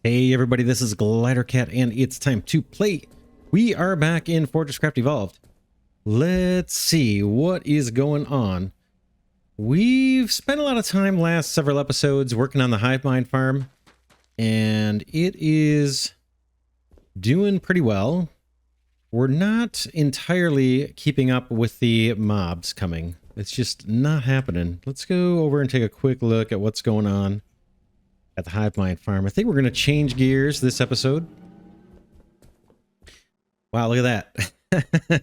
Hey everybody, this is Glidercat and it's time to play. We are back in FortressCraft Evolved. Let's see what is going on. We've spent a lot of time last several episodes working on the hive mind farm, and it is doing pretty well. We're not entirely keeping up with the mobs coming. It's just not happening. Let's go over and take a quick look at what's going on at the hive mind farm. I think we're going to change gears this episode. Wow, look at that.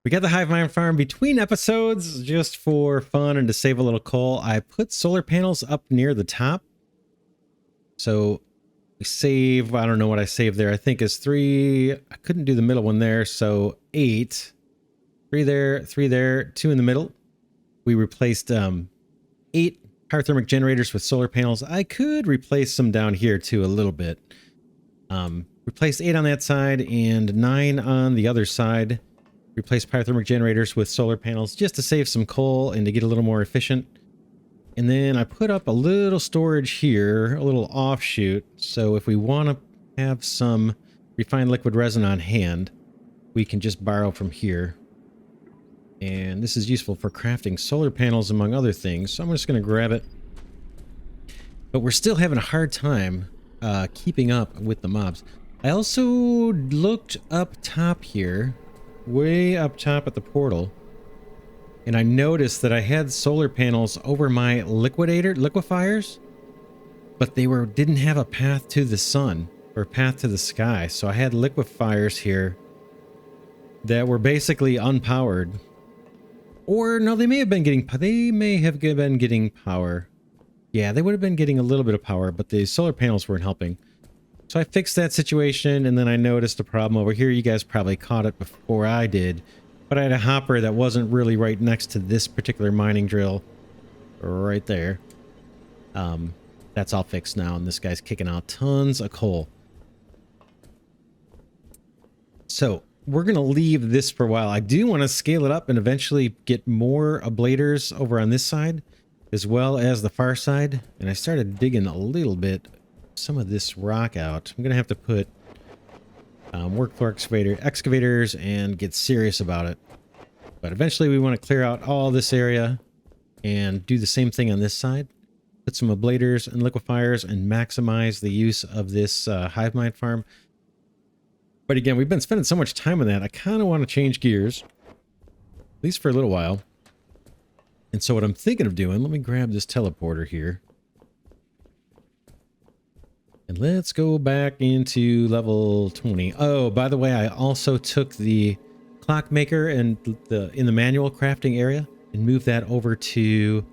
We got the hive mind farm between episodes just for fun and to save a little coal. I put solar panels up near the top. So we save, I don't know what I saved there. I think is 3. I couldn't do the middle one there. So 8, 3 there, 3 there, 2 in the middle. We replaced 8 power-thermic generators with solar panels. I could replace some down here too a little bit. Replace 8 on that side and 9 on the other side. Replace power-thermic generators with solar panels just to save some coal and to get a little more efficient. And then I put up a little storage here, a little offshoot. So if we want to have some refined liquid resin on hand, we can just borrow from here. And this is useful for crafting solar panels, among other things. So I'm just going to grab it. But we're still having a hard time keeping up with the mobs. I also looked up top here, way up top at the portal. And I noticed that I had solar panels over my liquefiers. But they didn't have a path to the sun or path to the sky. So I had liquefiers here that were basically unpowered. Or no, they may have been getting power. Yeah, they would have been getting a little bit of power, but the solar panels weren't helping. So I fixed that situation, and then I noticed a problem over here. You guys probably caught it before I did, but I had a hopper that wasn't really right next to this particular mining drill right there. That's all fixed now, and this guy's kicking out tons of coal. So we're going to leave this for a while. I do want to scale it up and eventually get more ablaters over on this side as well as the far side. And I started digging a little bit some of this rock out. I'm going to have to put work floor excavators and get serious about it. But eventually we want to clear out all this area and do the same thing on this side. Put some ablaters and liquefiers and maximize the use of this hive mind farm. But again, we've been spending so much time on that, I kind of want to change gears, at least for a little while. And so what I'm thinking of doing, let me grab this teleporter here. And let's go back into level 20. Oh, by the way, I also took the clockmaker and in the manual crafting area and moved that over to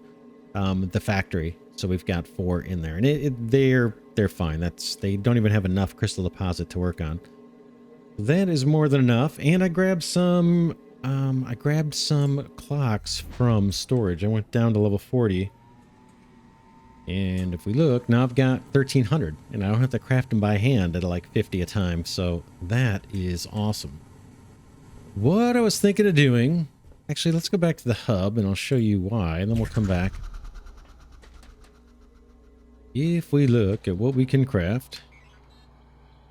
the factory. So we've got 4 in there, and they're fine. They don't even have enough crystal deposit to work on. That is more than enough, and I grabbed some clocks from storage. I went down to level 40, and if we look, now I've got 1300, and I don't have to craft them by hand at like 50 a time, so that is awesome. What I was thinking of doing, actually, let's go back to the hub, and I'll show you why, and then we'll come back. If we look at what we can craft,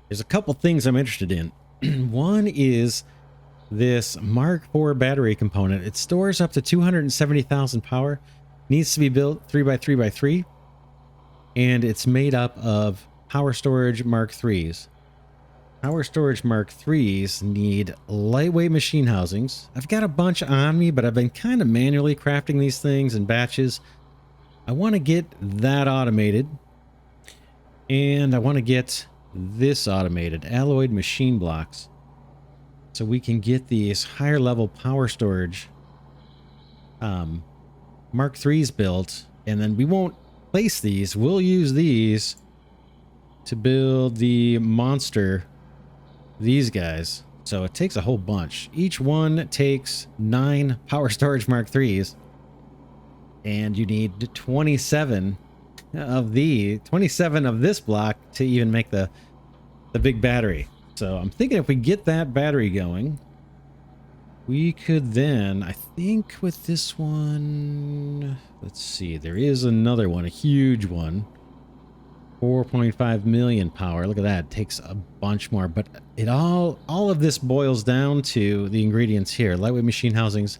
there's a couple things I'm interested in. One is this Mark IV battery component. It stores up to 270,000 power, needs to be built 3x3x3, and it's made up of power storage Mark IIIs. Power storage Mark IIIs need lightweight machine housings. I've got a bunch on me, but I've been kind of manually crafting these things in batches. I want to get that automated, and I want to get this automated, alloyed machine blocks, so we can get these higher level power storage Mark IIIs built, and then we won't place these. We'll use these to build the monster, these guys. So it takes a whole bunch. Each one takes 9 power storage Mark IIIs, and you need 27 of this block to even make the big battery. So I'm thinking if we get that battery going, we could then, I think with this one, let's see, there is another one, a huge one. 4.5 million power. Look at that. It takes a bunch more, but it all of this boils down to the ingredients here: lightweight machine housings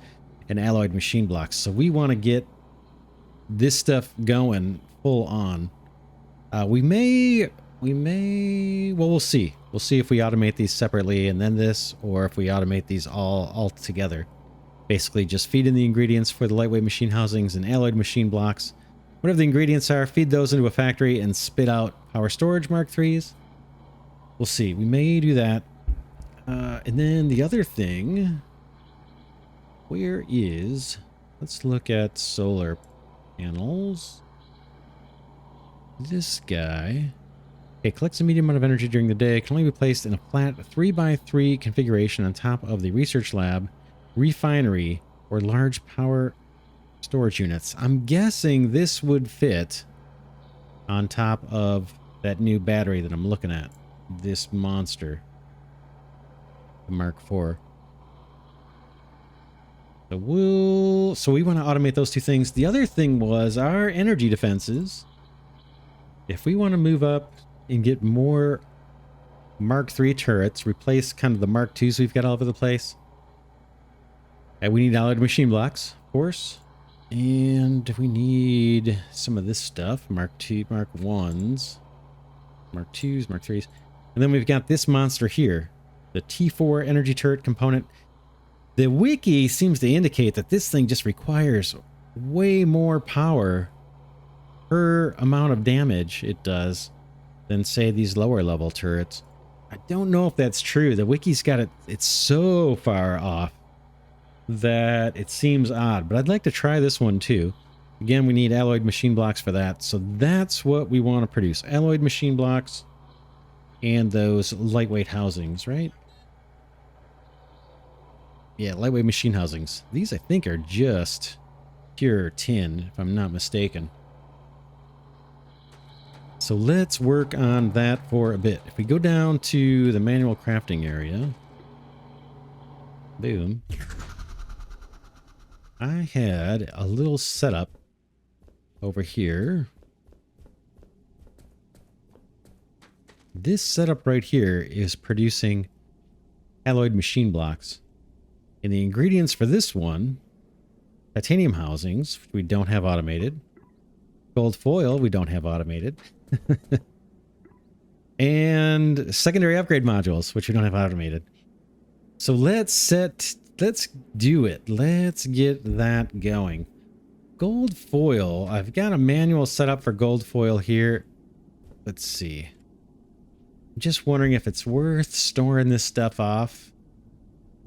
and alloyed machine blocks. So we want to get this stuff going full on. We may, well, we'll see. We'll see if we automate these separately and then this, or if we automate these all together. Basically just feed in the ingredients for the lightweight machine housings and alloyed machine blocks. Whatever the ingredients are, feed those into a factory and spit out power storage Mark IIIs. We'll see. We may do that. And then the other thing, where is, let's look at solar panels. This guy. Okay, collects a medium amount of energy during the day. Can only be placed in a flat 3x3 configuration on top of the research lab, refinery, or large power storage units. I'm guessing this would fit on top of that new battery that I'm looking at. This monster. The Mark IV. So we want to automate those two things. The other thing was our energy defenses. If we want to move up and get more Mark III turrets, replace kind of the Mark IIs we've got all over the place. And we need alloyed machine blocks, of course. And we need some of this stuff. Mark II, Mark Is, Mark IIs, Mark IIIs. And then we've got this monster here. The T4 energy turret component. The wiki seems to indicate that this thing just requires way more power per amount of damage it does than, say, these lower level turrets. I don't know if that's true. The wiki's got it. It's so far off that it seems odd, but I'd like to try this one too. Again, we need alloyed machine blocks for that, so that's what we want to produce: alloyed machine blocks and those lightweight housings, right? Yeah, lightweight machine housings. These I think are just pure tin, if I'm not mistaken. So let's work on that for a bit. If we go down to the manual crafting area, boom. I had a little setup over here. This setup right here is producing alloyed machine blocks. And the ingredients for this one, titanium housings, which we don't have automated. Gold foil, we don't have automated. And secondary upgrade modules, which we don't have automated. So let's do it. Let's get that going. Gold foil. I've got a manual set up for gold foil here. Let's see. I'm just wondering if it's worth storing this stuff off,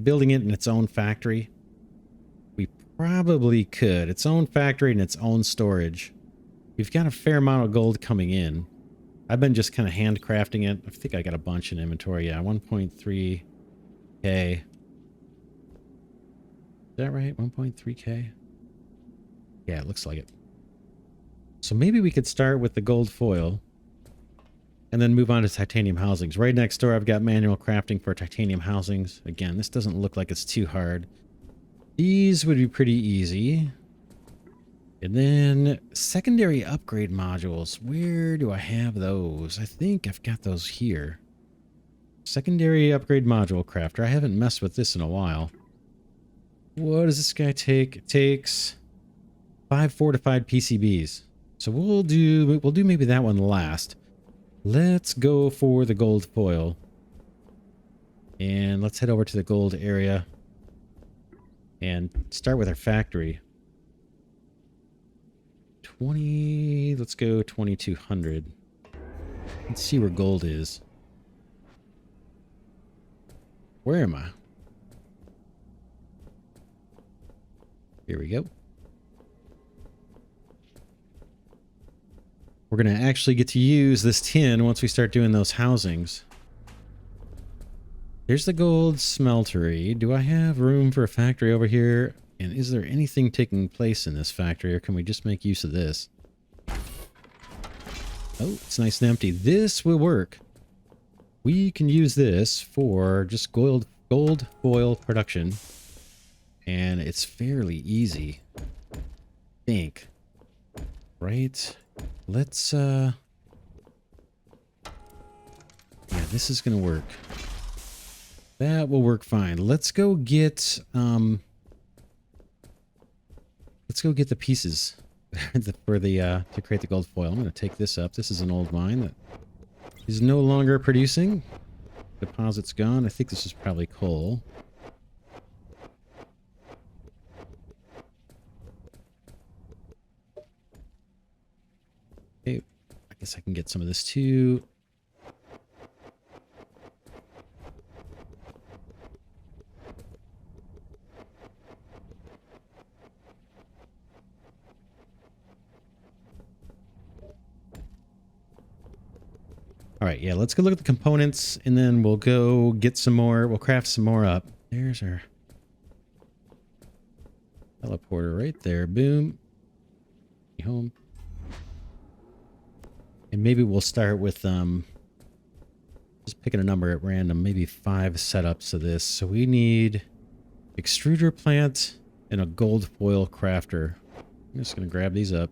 building it in its own factory. We probably could. Its own factory and its own storage. We've got a fair amount of gold coming in. I've been just kind of handcrafting it. I think I got a bunch in inventory. Yeah, 1.3k. Is that right? 1.3k? Yeah, it looks like it. So maybe we could start with the gold foil and then move on to titanium housings. Right next door, I've got manual crafting for titanium housings. Again, this doesn't look like it's too hard. These would be pretty easy. And then secondary upgrade modules. Where do I have those? I think I've got those here. Secondary upgrade module crafter. I haven't messed with this in a while. What does this guy take? It takes 5 fortified PCBs. So we'll do maybe that one last. Let's go for the gold foil. And let's head over to the gold area and start with our factory. 20, let's go 2200. Let's see where gold is. Where am I? Here we go. We're going to actually get to use this tin once we start doing those housings. Here's the gold smeltery. Do I have room for a factory over here? And is there anything taking place in this factory, or can we just make use of this? Oh, it's nice and empty. This will work. We can use this for just gold foil production. And it's fairly easy, I think. Right? Let's this is going to work. That will work fine. Let's go get the pieces for the to create the gold foil. I'm going to take this up. This is an old mine that is no longer producing. Deposit's gone. I think this is probably coal. Okay, I guess I can get some of this too. All right, yeah, let's go look at the components, and then we'll go get some more. We'll craft some more up. There's our teleporter right there. Boom. Home. And maybe we'll start with just picking a number at random, maybe 5 setups of this. So we need extruder plant and a gold foil crafter. I'm just going to grab these up.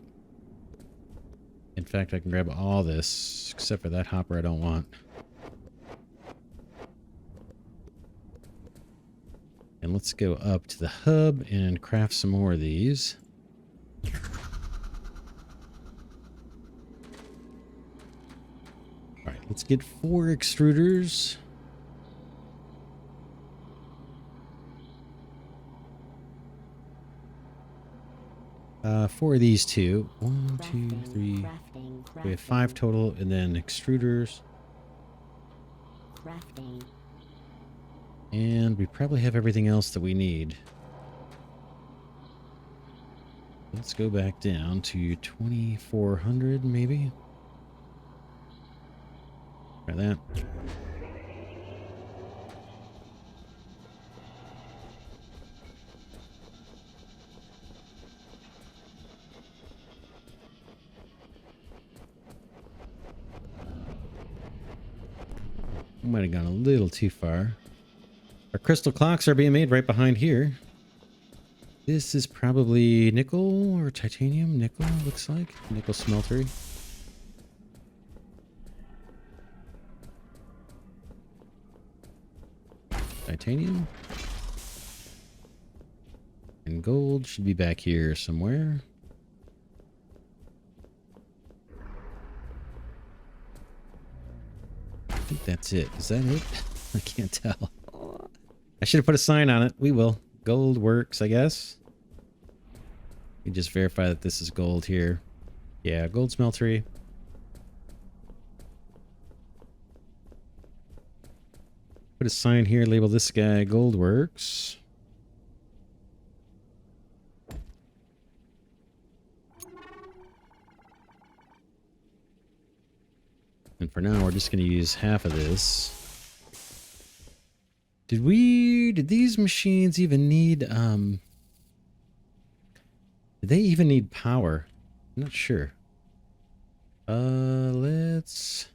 In fact, I can grab all this, except for that hopper I don't want. And let's go up to the hub and craft some more of these. All right, let's get 4 extruders. For these two. 1, 2, 3. We have 5 total, and then extruders. And we probably have everything else that we need. Let's go back down to 2,400, maybe. Try that. Might have gone a little too far. Our crystal clocks are being made right behind here. This is probably nickel or titanium. Nickel, looks like. Nickel smeltery. Titanium. And gold should be back here somewhere. I think that's it. Is that it? I can't tell. I should have put a sign on it. We will. Gold works, I guess. You just verify that this is gold here. Yeah, gold smeltery. Put a sign here, label this guy Gold Works. And for now, we're just going to use half of this. Did these machines even need, did they even need power? I'm not sure. Let's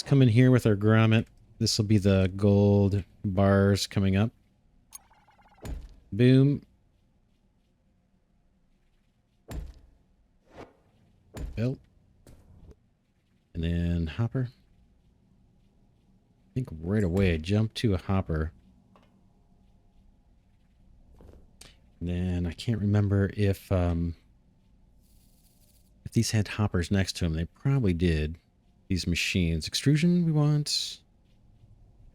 come in here with our grommet. This will be the gold bars coming up. Boom. Belt. And then hopper. I think right away I jumped to a hopper. And then I can't remember if these had hoppers next to them. They probably did. These machines. Extrusion we want.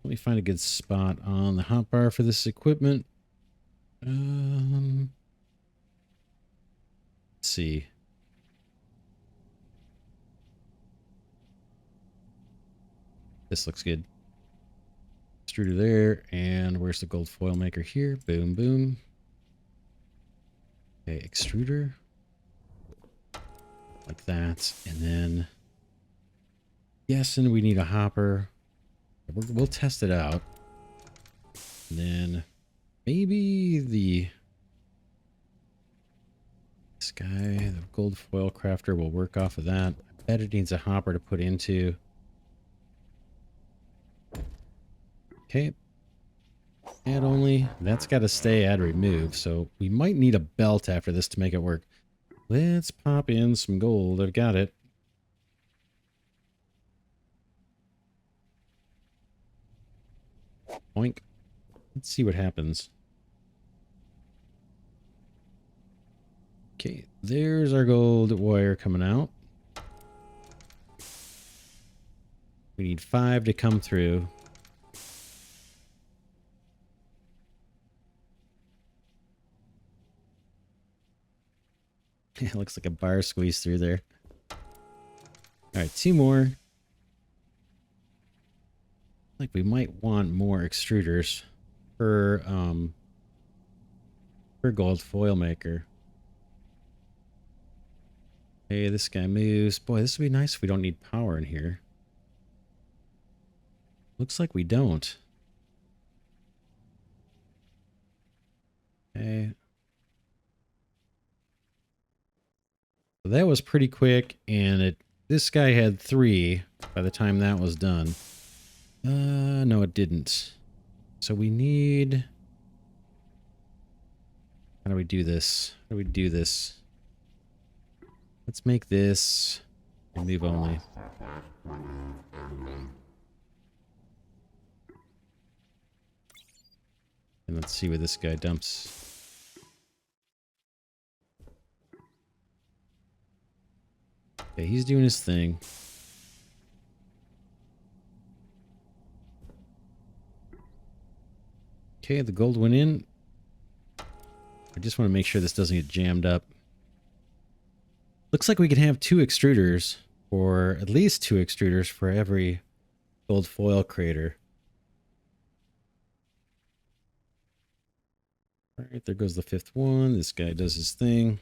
Let me find a good spot on the hotbar for this equipment. Let's see. This looks good. Extruder there. And where's the gold foil maker here? Boom, boom. Okay, extruder. Like that. And then... guessing we need a hopper. We'll test it out. And then maybe this guy, the gold foil crafter, will work off of that. I bet it needs a hopper to put into. Okay. Add only. That's got to stay add remove. So we might need a belt after this to make it work. Let's pop in some gold. I've got it. Boink. Let's see what happens. Okay, there's our gold wire coming out. We need 5 to come through. It looks like a bar squeeze through there. Alright, 2 more. Like we might want more extruders per gold foil maker. Hey, this guy moves. Boy, this would be nice if we don't need power in here. Looks like we don't. Okay. So that was pretty quick, and this guy had 3 by the time that was done. No, it didn't. So we need... How do we do this? How do we do this? Let's make this remove only. And let's see what this guy dumps. Okay, he's doing his thing. Okay, the gold went in. I just want to make sure this doesn't get jammed up. Looks like we can have 2 extruders, or at least 2 extruders for every gold foil creator. Alright, there goes the 5th one. This guy does his thing.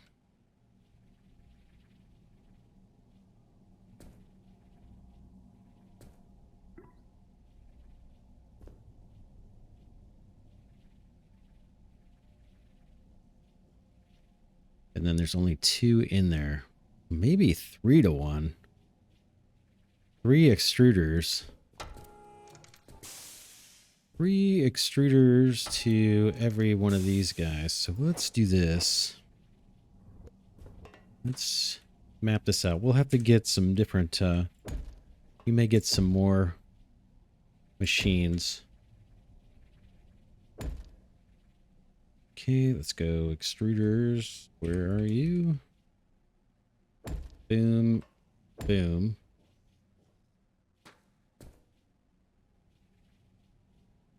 And then there's only 2 in there. Maybe 3 to 1. 3 extruders. 3 extruders to every one of these guys. So let's do this. Let's map this out. We'll have to get some different... we may get some more machines. Okay, let's go extruders. Where are you? Boom. Boom.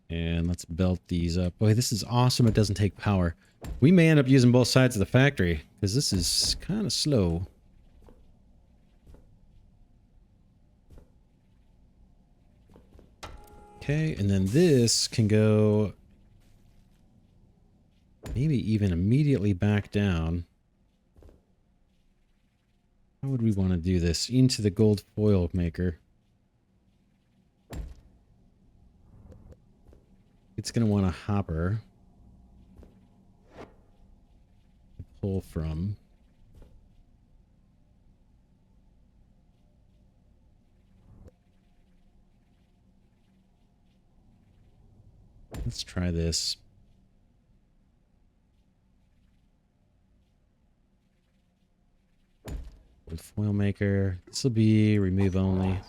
And let's belt these up. Boy, this is awesome. It doesn't take power. We may end up using both sides of the factory because this is kind of slow. Okay, and then this can go maybe even immediately back down. How would we want to do this? Into the gold foil maker. It's going to want a hopper to pull from. Let's try this. Gold foil maker. This will be remove only.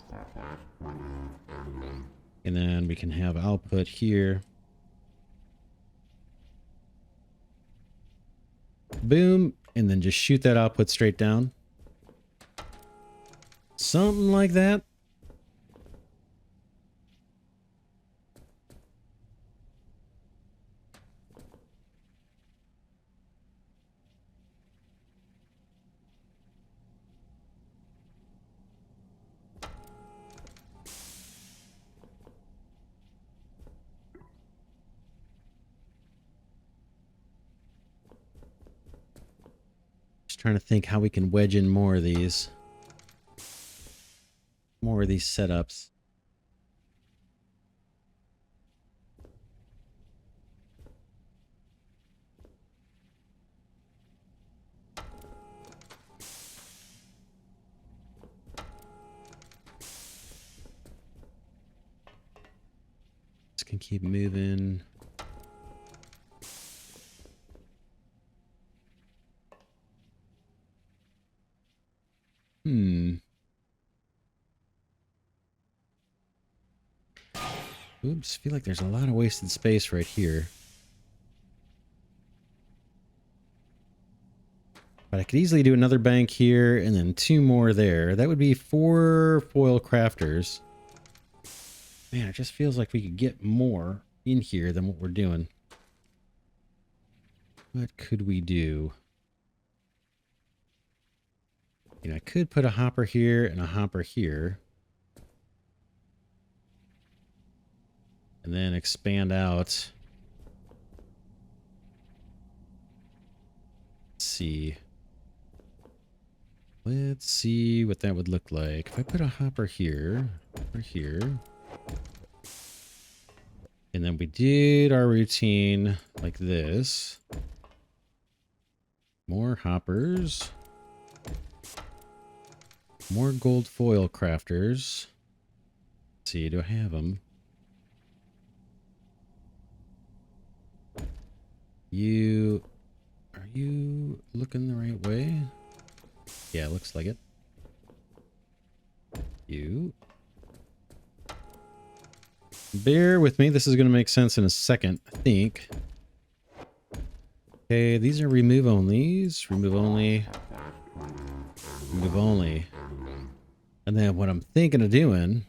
And then we can have output here. Boom. And then just shoot that output straight down. Something like that. Trying to think how we can wedge in more of these. More of these setups. Just can keep moving. Oops, I feel like there's a lot of wasted space right here. But I could easily do another bank here and then 2 more there. That would be 4 foil crafters. Man, it just feels like we could get more in here than what we're doing. What could we do? You know, I could put a hopper here and a hopper here. And then expand out. Let's see. Let's see what that would look like. If I put a hopper here, and then we did our routine like this. More hoppers. More gold foil crafters. Let's see, do I have them? Are you looking the right way? Yeah, looks like it. Bear with me. This is going to make sense in a second, I think. Okay, these are remove onlys. Remove only. Remove only. And then what I'm thinking of doing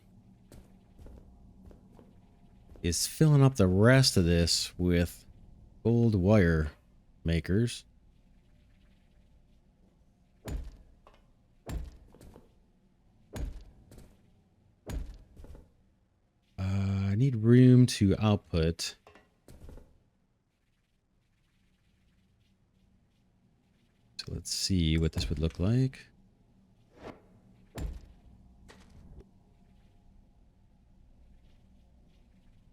is filling up the rest of this with gold wire makers. I need room to output. So let's see what this would look like.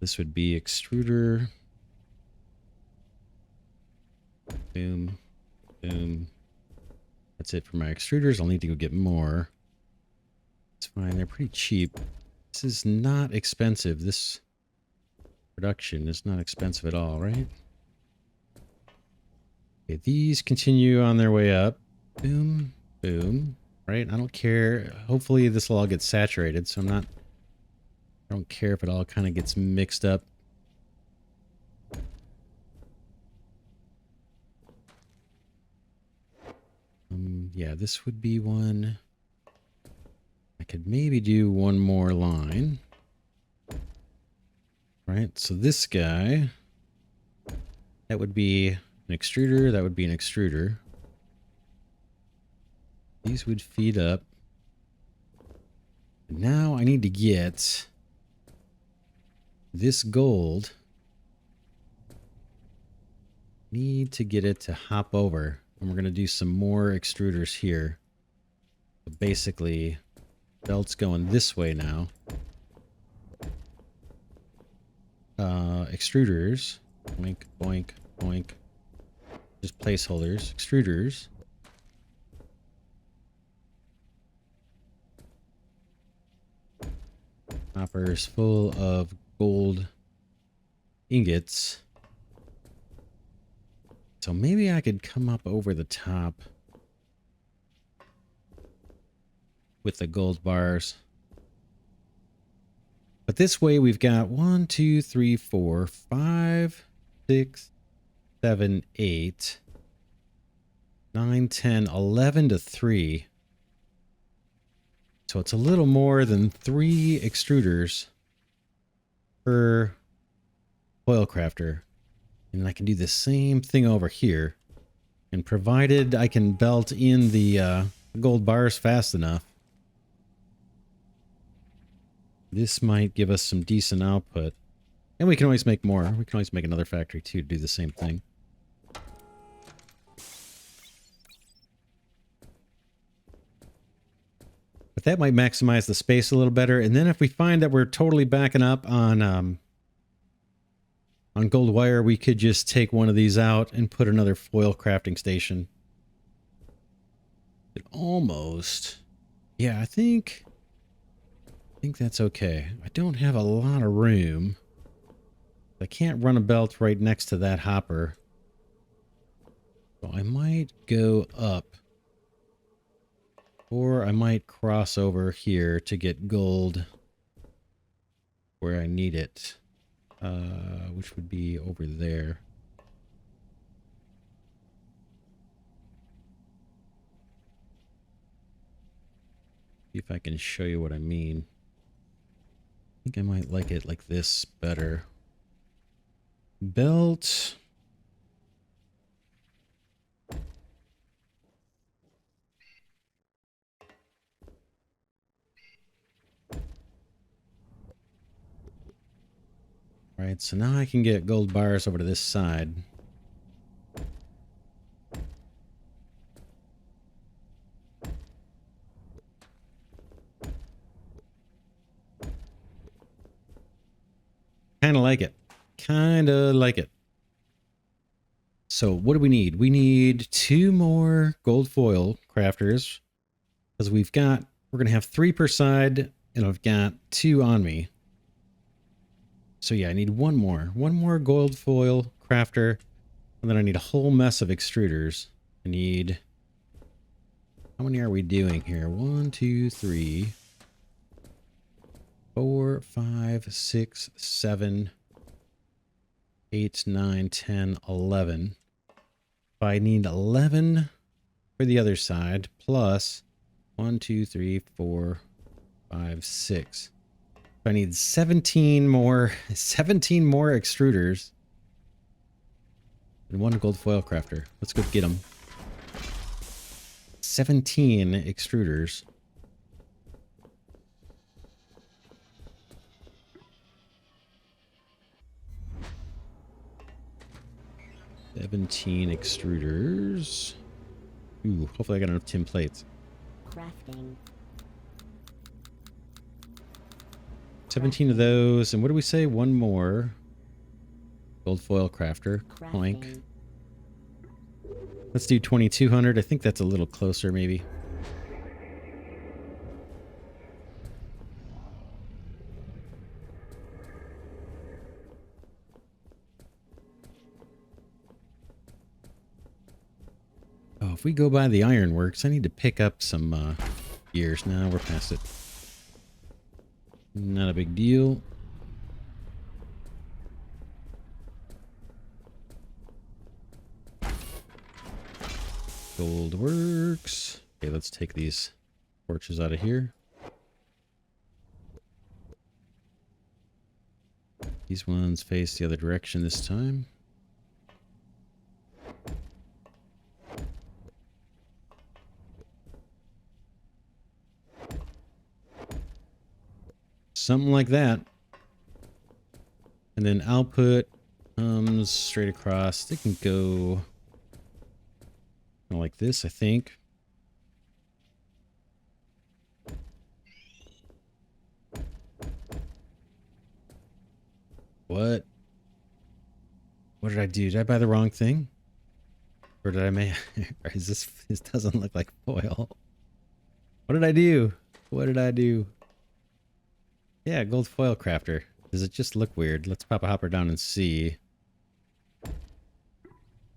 This would be extruder. Boom. Boom. That's it for my extruders. I'll need to go get more. It's fine. They're pretty cheap. This is not expensive. This production is not expensive at all, right? Okay, these continue on their way up. Boom. Boom. Right? I don't care. Hopefully this will all get saturated, so I don't care if it all kind of gets mixed up. Yeah, this would be one. I could maybe do one more line. Right, so this guy, that would be an extruder, that would be an extruder. These would feed up. Now I need to get this gold. Need to get it to hop over. And we're going to do some more extruders here. So basically, belt's going this way now. Extruders. Boink, boink, boink. Just placeholders. Extruders. Hoppers full of gold ingots. So maybe I could come up over the top with the gold bars. But this way we've got 1, 2, 3, 4, 5, 6, 7, 8, 9, 10, 11 to 3. So it's a little more than 3 extruders per foil crafter. And I can do the same thing over here. And provided I can belt in the gold bars fast enough, this might give us some decent output. And we can always make more. We can always make another factory too to do the same thing. But that might maximize the space a little better. And then if we find that we're totally backing up on gold wire, we could just take one of these out and put another foil crafting station. It almost... Yeah, I think that's okay. I don't have a lot of room. I can't run a belt right next to that hopper. So I might go up. Or I might cross over here to get gold where I need it. which would be over there. See if I can show you what I mean. I think I might like it like this better. Belt. Right, so now I can get gold bars over to this side. Kind of like it. Kind of like it. So what do we need? We need 2 more gold foil crafters. Because we're going to have 3 per side, and I've got 2 on me. So yeah, I need 1 more. 1 more gold foil crafter. And then I need a whole mess of extruders. I need... How many are we doing here? 1, 2, 3, 4, 5, 6, 7, 8, 9, 10, 11. I need 11 for the other side, plus 1, 2, 3, 4, 5, 6. I need 17 more extruders and 1 gold foil crafter. Let's go get them. 17 extruders. Extruders. Ooh, hopefully I got enough tin plates. Crafting. 17 of those, and what do we say? 1 more gold foil crafter. Clank. Let's do 2200. I think that's a little closer, maybe. Oh, if we go by the ironworks, I need to pick up some gears. Now we're past it. Not a big deal. Gold works. Okay, let's take these torches out of here. These ones face the other direction this time. Something like that. And then output comes straight across. They can go like this, I think. What? What did I do? Did I buy the wrong thing? Or did I make... Or is this doesn't look like foil. What did I do? What did I do? Yeah, gold foil crafter. Does it just look weird? Let's pop a hopper down and see.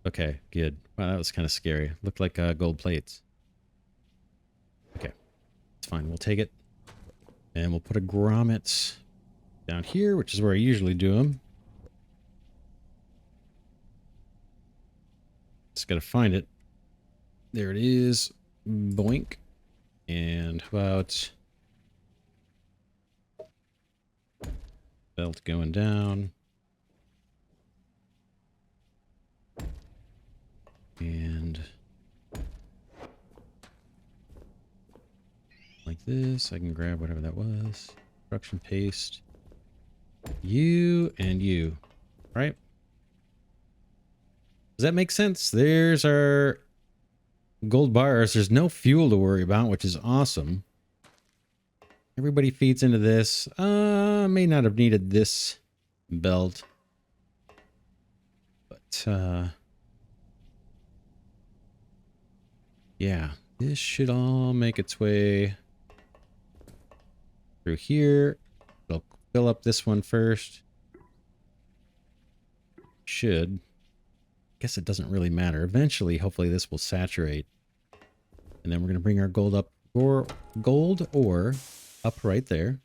Okay, good. Wow, that was kind of scary. Looked like gold plates. Okay, it's fine. We'll take it. And we'll put a grommet down here, which is where I usually do them. Just gotta find it. There it is. Boink. And how about... belt going down. And like this, I can grab whatever that was. Construction paste. You and you, right? Does that make sense? There's our gold bars. There's no fuel to worry about, which is awesome. Everybody feeds into this. May not have needed this belt. But, yeah, this should all make its way through here. It'll fill up this one first. Should. Guess it doesn't really matter. Eventually, hopefully this will saturate. And then we're going to bring our gold up, or gold ore up right there.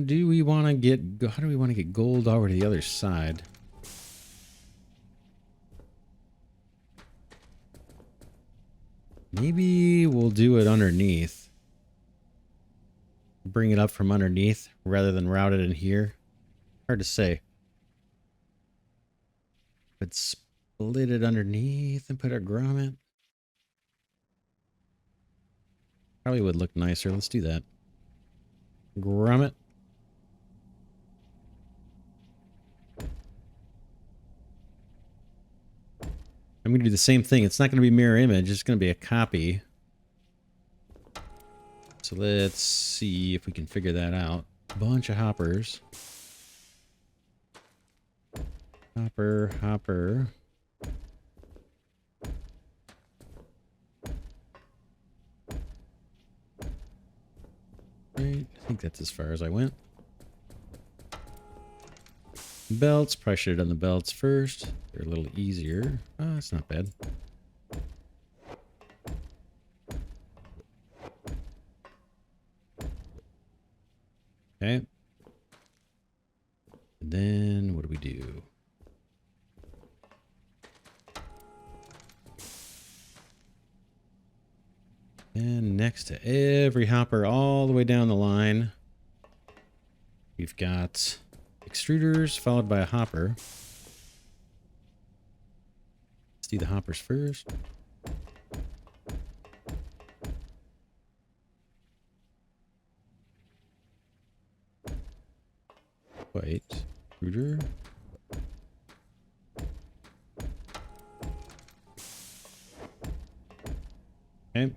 Do we want to get, how do we want to get gold over to the other side? Maybe we'll do it underneath. Bring it up from underneath rather than route it in here. Hard to say. But split it underneath and put our grommet. Probably would look nicer. Let's do that. Grommet. I'm going to do the same thing. It's not going to be mirror image. It's going to be a copy. So let's see if we can figure that out. Bunch of hoppers. Hopper, hopper. Right, I think that's as far as I went. Belts, probably should have done the belts first. They're a little easier. Oh, that's not bad. Okay. And then what do we do? And next to every hopper all the way down the line, we've got extruders followed by a hopper. Let's do the hoppers first. Wait, extruder. Okay.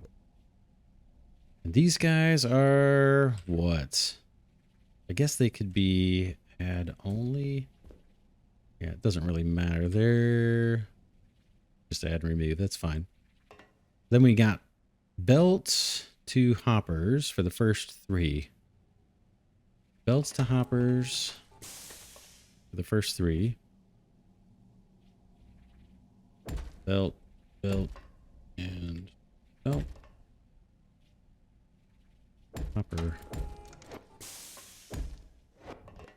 And these guys are what? I guess they could be add only. Yeah, it doesn't really matter. They're just add and remove. That's fine. Then we got belts to hoppers for the first three. Belts to hoppers for the first three. Belt, belt, and belt. Hopper.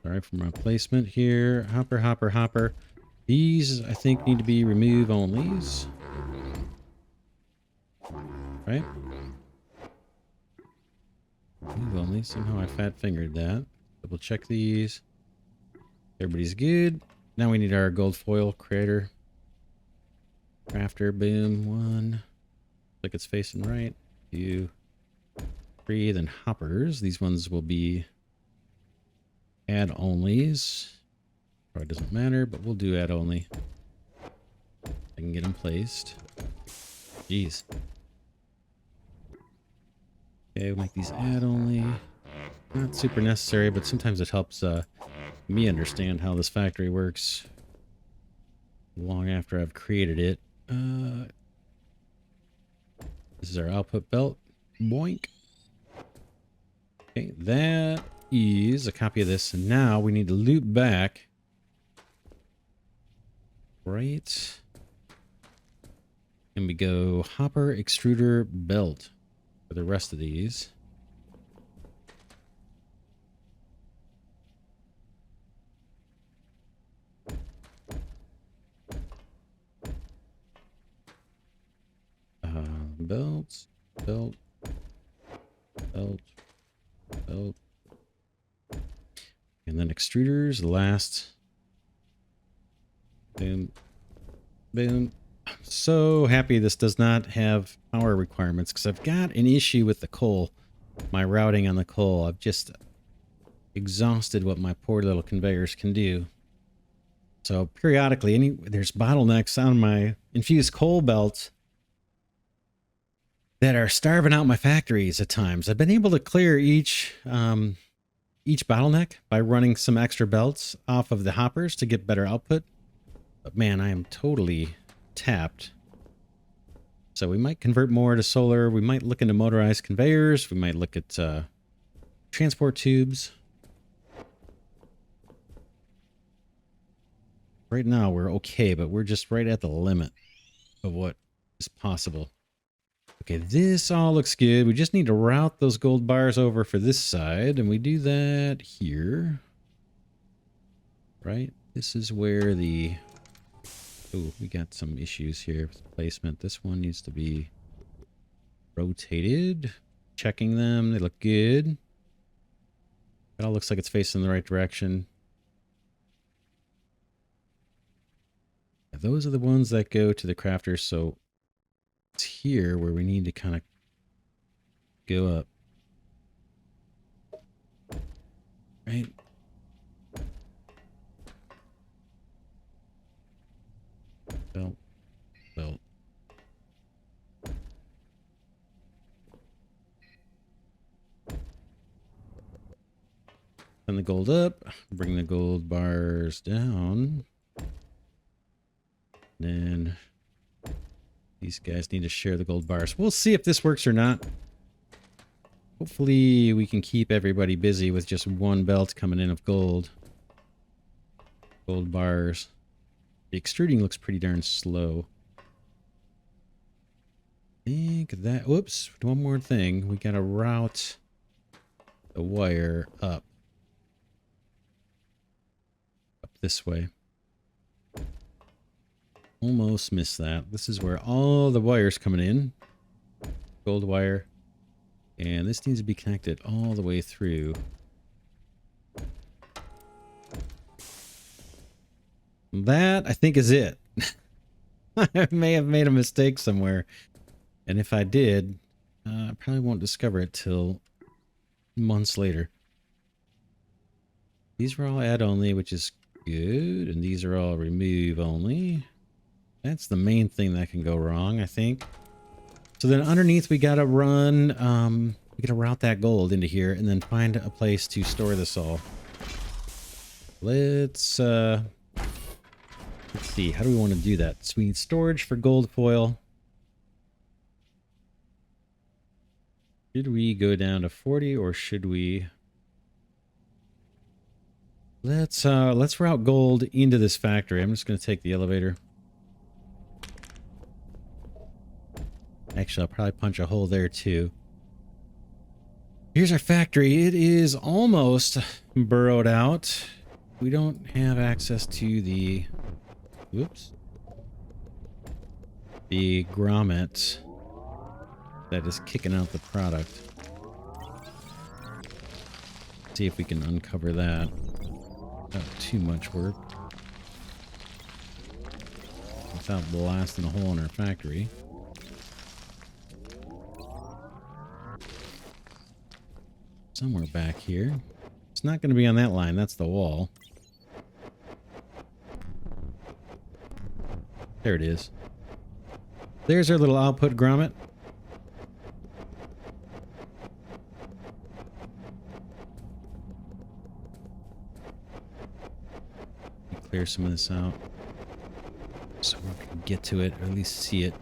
Sorry for my placement here. Hopper, hopper, hopper. These, I think, need to be remove onlys. Right? Remove only. Somehow I fat fingered that. Double check these. Everybody's good. Now we need our gold foil creator. Crafter, boom. 1. Like it's facing right. 2, 3. Then hoppers. These ones will be add onlys. Probably doesn't matter, but we'll do add only. I can get them placed. Jeez. Okay, we'll make these add only. Not super necessary, but sometimes it helps me understand how this factory works long after I've created it. This is our output belt. Boink. Okay, that is a copy of this. And now we need to loop back. Right. And we go hopper, extruder, belt for the rest of these. Belts, belt, belt, belt. And then extruders, the last. Boom. Boom. I'm so happy this does not have power requirements because I've got an issue with the coal. My routing on the coal. I've just exhausted what my poor little conveyors can do. So periodically, there's bottlenecks on my infused coal belt that are starving out my factories at times. I've been able to clear each bottleneck by running some extra belts off of the hoppers to get better output. But man, I am totally tapped. So we might convert more to solar. We might look into motorized conveyors. We might look at transport tubes. Right now we're okay, but we're just right at the limit of what is possible Okay, this all looks good. We just need to route those gold bars over for this side, and we do that here. Right? This is where the... Oh, we got some issues here with placement. This one needs to be rotated. Checking them. They look good. It all looks like it's facing the right direction. Yeah, those are the ones that go to the crafters, so it's here where we need to kind of go up. Right? Belt. Belt. Send the gold up. Bring the gold bars down. Then these guys need to share the gold bars. We'll see if this works or not. Hopefully we can keep everybody busy with just one belt coming in of gold. Gold bars. The extruding looks pretty darn slow. I think that... Whoops. One more thing. We gotta route the wire up. Up this way. Almost missed that. This is where all the wires coming in. Gold wire. And this needs to be connected all the way through. That, I think, is it. I may have made a mistake somewhere. And if I did, I probably won't discover it till months later. These were all add only, which is good. And these are all remove only. That's the main thing that can go wrong, I think. So then underneath we gotta run, we gotta route that gold into here and then find a place to store this all. Let's see, how do we want to do that? So we need storage for gold foil. Should we go down to 40 or should we... Let's route gold into this factory. I'm just gonna take the elevator. Actually, I'll probably punch a hole there too. Here's our factory. It is almost burrowed out. We don't have access to the... Whoops. The grommet that is kicking out the product. See if we can uncover that. Not too much work. Without blasting a hole in our factory. Somewhere back here. It's not going to be on that line. That's the wall. There it is. There's our little output grommet. Clear some of this out so we can get to it, or at least see it.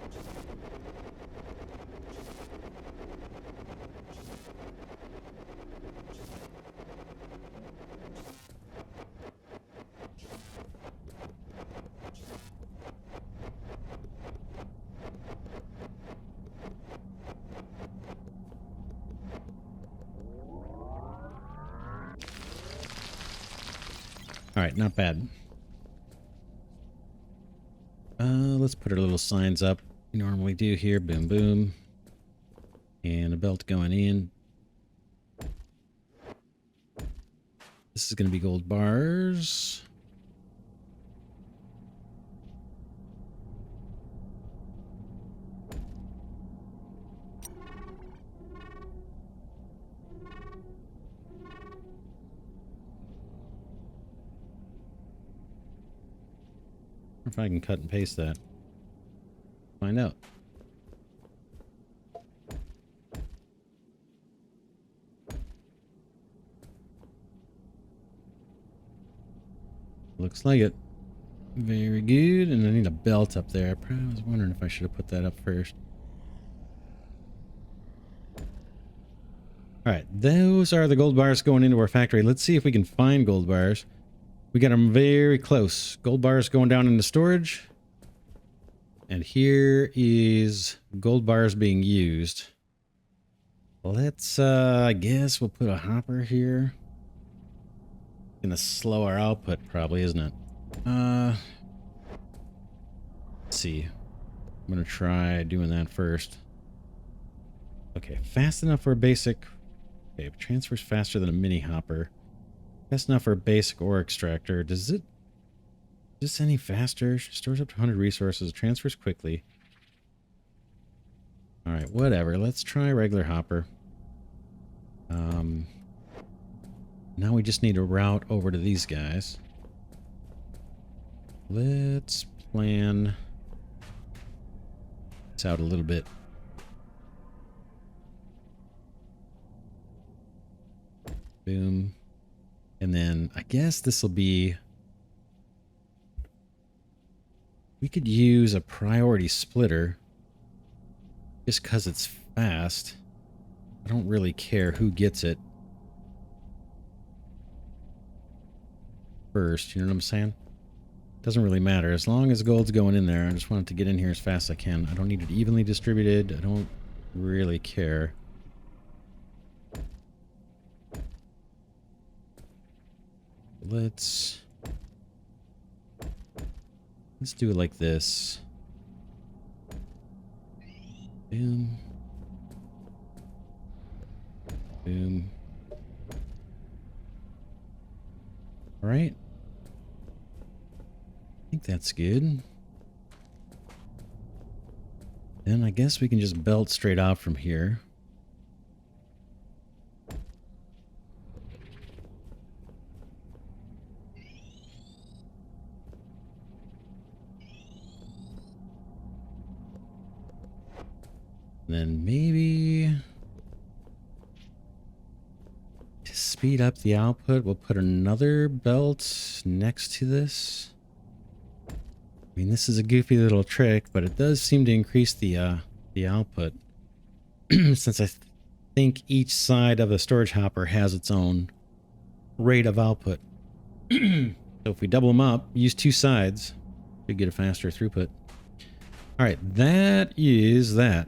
All right, not bad. Let's put our little signs up. We normally do here. Boom, boom. And a belt going in. This is going to be gold bars. If I can cut and paste that. Find out. Looks like it. Very good. And I need a belt up there. I probably was wondering if I should have put that up first. Alright, those are the gold bars going into our factory. Let's see if we can find gold bars. We got them very close. Gold bars going down into storage. And here is gold bars being used. Let's, I guess we'll put a hopper here. Gonna slow our output probably, isn't it? Let's see. I'm gonna try doing that first. Okay, fast enough for a basic. Okay, transfers faster than a mini hopper. Fast enough for a basic ore extractor. Does it? Is this any faster? Stores up to 100 resources. Transfers quickly. All right, whatever. Let's try regular hopper. Now we just need a route over to these guys. Let's plan this out a little bit. Boom. And then I guess this will be... We could use a priority splitter just because it's fast. I don't really care who gets it first, you know what I'm saying? Doesn't really matter. As long as gold's going in there, I just want it to get in here as fast as I can. I don't need it evenly distributed. I don't really care. Let's do it like this. Boom. Boom. All right. I think that's good. Then I guess we can just belt straight out from here. Then maybe to speed up the output, we'll put another belt next to this. I mean, this is a goofy little trick, but it does seem to increase the output. Since I think each side of the storage hopper has its own rate of output. So if we double them up, use two sides, we get a faster throughput. All right, that is that.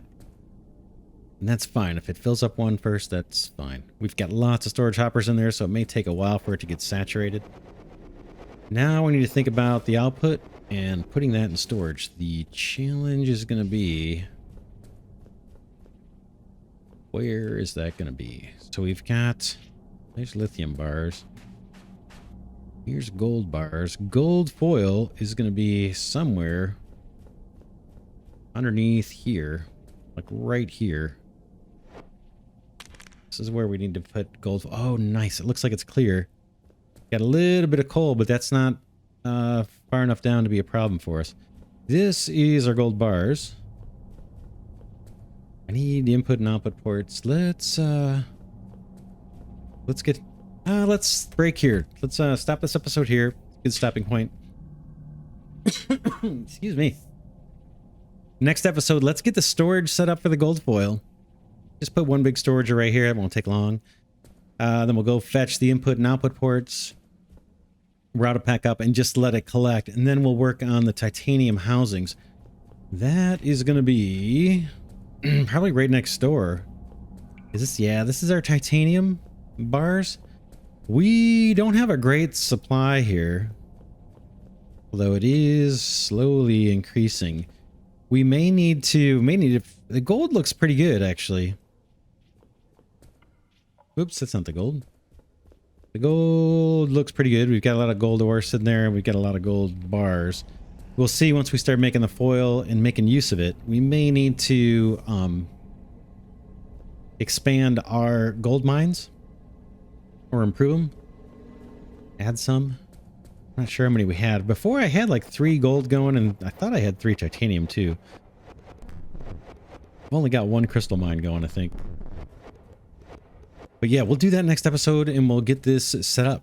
And that's fine. If it fills up one first, that's fine. We've got lots of storage hoppers in there, so it may take a while for it to get saturated. Now we need to think about the output and putting that in storage. The challenge is going to be... Where is that going to be? So we've got... There's lithium bars. Here's gold bars. Gold foil is going to be somewhere underneath here. Like right here. This is where we need to put gold. Oh, nice. It looks like it's clear. Got a little bit of coal, but that's not far enough down to be a problem for us. This is our gold bars. I need the input and output ports. Let's break here. Let's stop this episode here. Good stopping point. Excuse me. Next episode, let's get the storage set up for the gold foil. Just put one big storage array here. It won't take long. Then we'll go fetch the input and output ports, route it back up, and just let it collect. And then we'll work on the titanium housings. That is going to be probably right next door. Is this? Yeah, this is our titanium bars. We don't have a great supply here, although it is slowly increasing. We may need to, the gold looks pretty good, actually. Oops, that's not the gold. The gold looks pretty good. We've got a lot of gold ore sitting there, and we've got a lot of gold bars. We'll see once we start making the foil and making use of it. We may need to expand our gold mines or improve them. Add some. I'm not sure how many we had. Before I had like 3 gold going, and I thought I had 3 titanium too. I've only got 1 crystal mine going, I think. But yeah, we'll do that next episode, and we'll get this set up.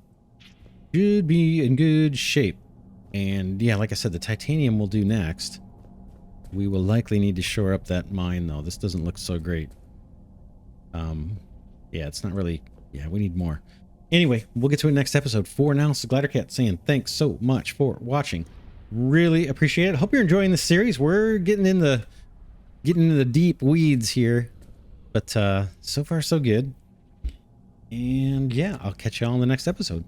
Should be in good shape. And yeah, like I said, the titanium we'll do next. We will likely need to shore up that mine, though. This doesn't look so great. Yeah, it's not really... Yeah, we need more. Anyway, we'll get to it next episode. For now, this is Glidercat saying thanks so much for watching. Really appreciate it. Hope you're enjoying this series. We're getting into the deep weeds here, but so far so good. And yeah, I'll catch you all in the next episode.